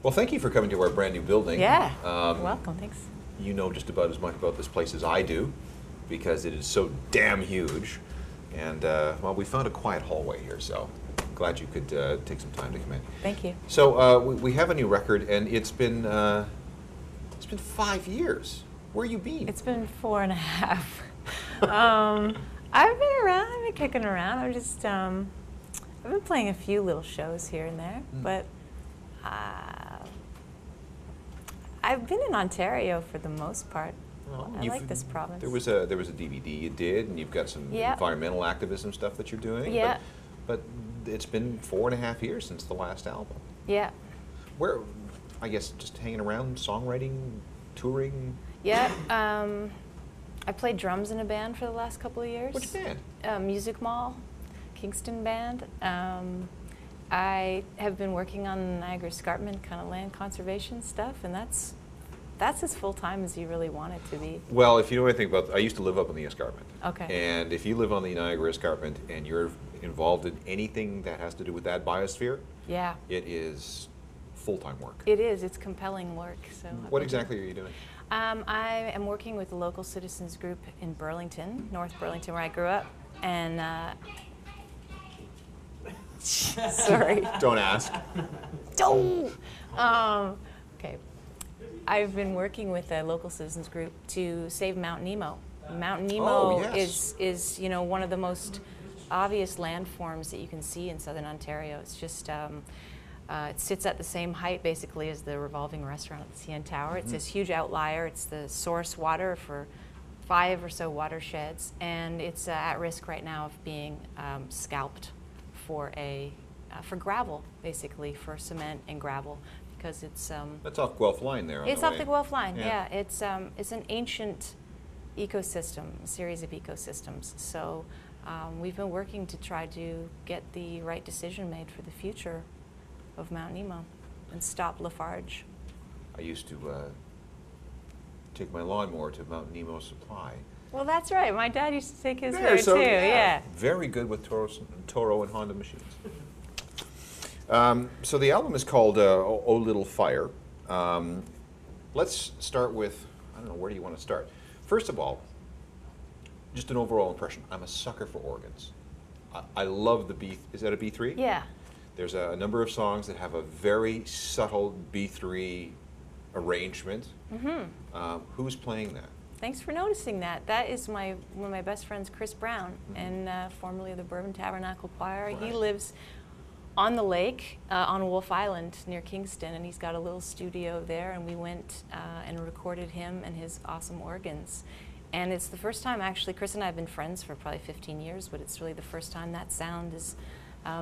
Well, thank you for coming to our brand new building. Yeah, you're welcome, thanks. You know just about as much about this place as I do, because it is so damn huge. And, well, we found a quiet hallway here, so glad you could take some time to come in. Thank you. So we have a new record, and it's been 5 years. Where you been? It's been 4.5. I've been around, I've been kicking around. I've been playing a few little shows here and there, but I've been in Ontario for the most part. Well, I like this province. There was a DVD you did, and you've got some environmental activism stuff that you're doing. Yeah. But it's been 4.5 years since the last album. Yeah. Where, I guess, just hanging around, songwriting, touring. Yeah. I played drums in a band for the last couple of years. Which band? Music Mall, Kingston band. I have been working on the Niagara Escarpment kind of land conservation stuff, and that's as full-time as you really want it to be. Well, if you know anything about, I used to live up on the escarpment. Okay. And if you live on the Niagara Escarpment and you're involved in anything that has to do with that biosphere, Yeah. it is full-time work. It is. It's compelling work. So. What exactly are you doing? I am working with the local citizens group in Burlington, North Burlington, where I grew up, and sorry. Don't ask. Don't. Okay. I've been working with a local citizens group to save Mount Nemo. Mount Nemo is one of the most obvious landforms that you can see in southern Ontario. It's just it sits at the same height basically as the revolving restaurant at the CN Tower. It's this huge outlier. It's the source water for 5 or so watersheds, and it's at risk right now of being scalped for gravel, basically for cement and gravel, because it's That's off Guelph Line there. it's off the Guelph Line. Yeah, it's an ancient ecosystem, a series of ecosystems. So we've been working to try to get the right decision made for the future of Mount Nemo and stop Lafarge. I used to take my lawnmower to Mount Nemo Supply. Well, that's right. My dad used to take his There, there so, too. Yeah. Very good with Toro and Honda machines. So the album is called "Oh Little Fire." Let's start with, I don't know, where do you want to start? First of all, just an overall impression. I'm a sucker for organs. I love the B. Is that a B3? Yeah. There's a number of songs that have a very subtle B3 arrangement. Who's playing that? Thanks for noticing that. That is one of my best friends, Chris Brown, and formerly of the Bourbon Tabernacle Choir. Right. He lives on the lake on Wolf Island near Kingston, and he's got a little studio there, and we went and recorded him and his awesome organs. And it's the first time, actually, Chris and I have been friends for probably 15 years, but it's really the first time that sound has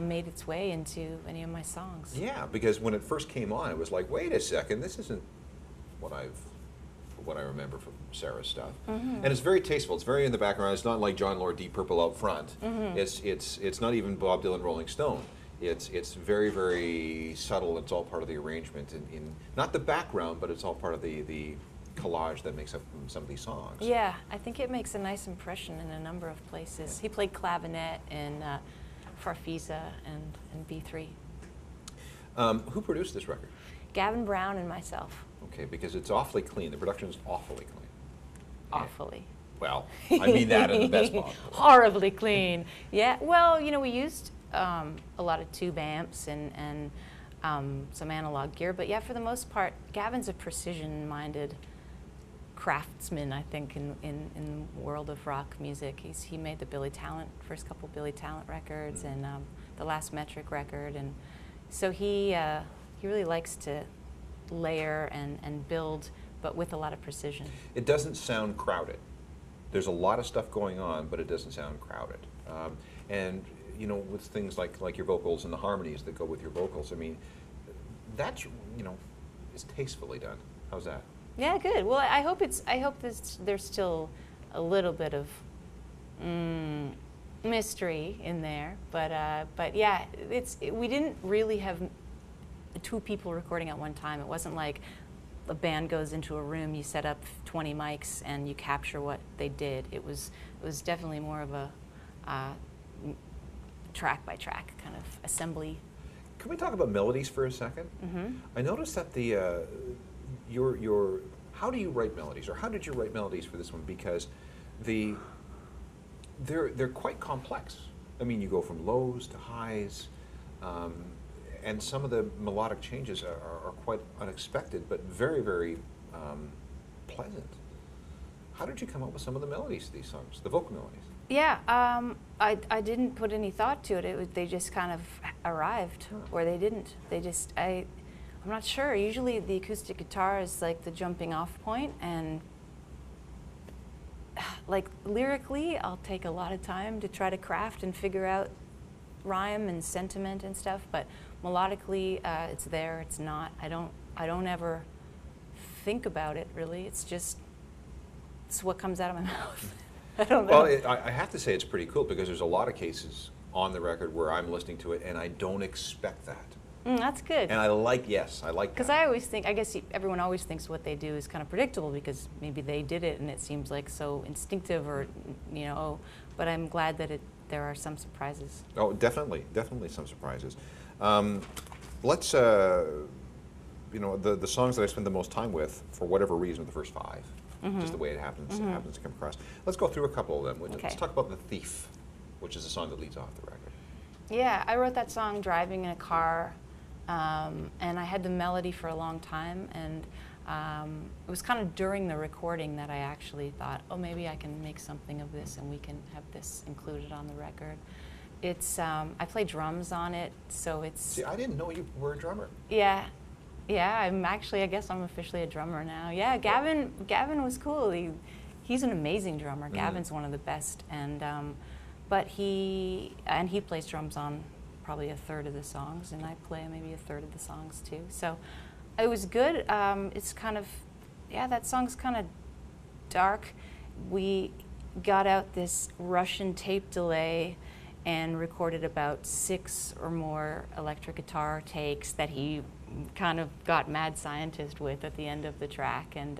made its way into any of my songs. Yeah, because when it first came on, it was like, wait a second, this isn't what I remember from Sarah's stuff. And it's very tasteful. It's very in the background. It's not like John Lord Deep Purple out front. It's not even Bob Dylan Rolling Stone. It's very, very subtle. It's all part of the arrangement in not the background, but it's all part of the collage that makes up some of these songs. Yeah, I think it makes a nice impression in a number of places. He played clavinet in Farfisa and B3. Who produced this record? Gavin Brown and myself. Okay, because it's awfully clean. The production is awfully clean. Awfully. Well, I mean that in the best possible way. Horribly clean. Yeah, well, we used a lot of tube amps and some analog gear, but yeah, for the most part, Gavin's a precision-minded craftsman, I think, in the world of rock music. He made the first couple Billy Talent records and the last Metric record, and so he really likes to layer and build, but with a lot of precision. It doesn't sound crowded. There's a lot of stuff going on, but it doesn't sound crowded. And with things like your vocals and the harmonies that go with your vocals, I mean, that's is tastefully done. How's that? Yeah, good. Well, I hope there's still a little bit of mystery in there, but yeah, we didn't really have 2 people recording at one time. It wasn't like a band goes into a room, you set up 20 mics, and you capture what they did. It was definitely more of a track by track kind of assembly. Can we talk about melodies for a second? I noticed that the your how do you write melodies, or how did you write melodies for this one? Because they're quite complex. I mean, you go from lows to highs, and some of the melodic changes are quite unexpected, but very, very pleasant. How did you come up with some of the melodies of these songs, the vocal melodies? Yeah, I didn't put any thought to it. They just kind of arrived, or they didn't. I'm not sure. Usually the acoustic guitar is like the jumping off point, and like lyrically, I'll take a lot of time to try to craft and figure out rhyme and sentiment and stuff, but melodically, it's there, it's not. I don't ever think about it, really. It's what comes out of my mouth. I don't know. Well, I have to say it's pretty cool, because there's a lot of cases on the record where I'm listening to it and I don't expect that. That's good. And I like that. Because I always think, I guess everyone always thinks what they do is kind of predictable, because maybe they did it and it seems like so instinctive, or, you know, but I'm glad that there are some surprises. Oh, definitely some surprises. Let's, you know, the songs that I spend the most time with, for whatever reason, are the first 5. Just the way it happens to come across. Let's go through a couple of them. Okay. Let's talk about The Thief, which is the song that leads off the record. Yeah, I wrote that song driving in a car, and I had the melody for a long time, and it was kind of during the recording that I actually thought, oh, maybe I can make something of this and we can have this included on the record. It's, I play drums on it, so it's... See, I didn't know you were a drummer. Yeah. Yeah, I guess I'm officially a drummer now. Yeah, Gavin was cool. He's an amazing drummer. Gavin's one of the best, and but he plays drums on probably a third of the songs, and I play maybe a third of the songs too. So it was good. It's kind of, yeah, that song's kind of dark. We got out this Russian tape delay and recorded about 6 or more electric guitar takes that he kind of got mad scientist with at the end of the track, and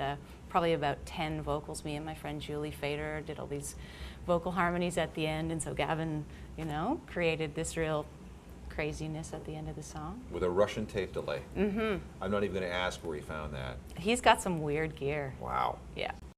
probably about 10 vocals. Me and my friend Julie Fader did all these vocal harmonies at the end, and so Gavin, you know, created this real craziness at the end of the song. With a Russian tape delay. I'm not even going to ask where he found that. He's got some weird gear. Wow. Yeah.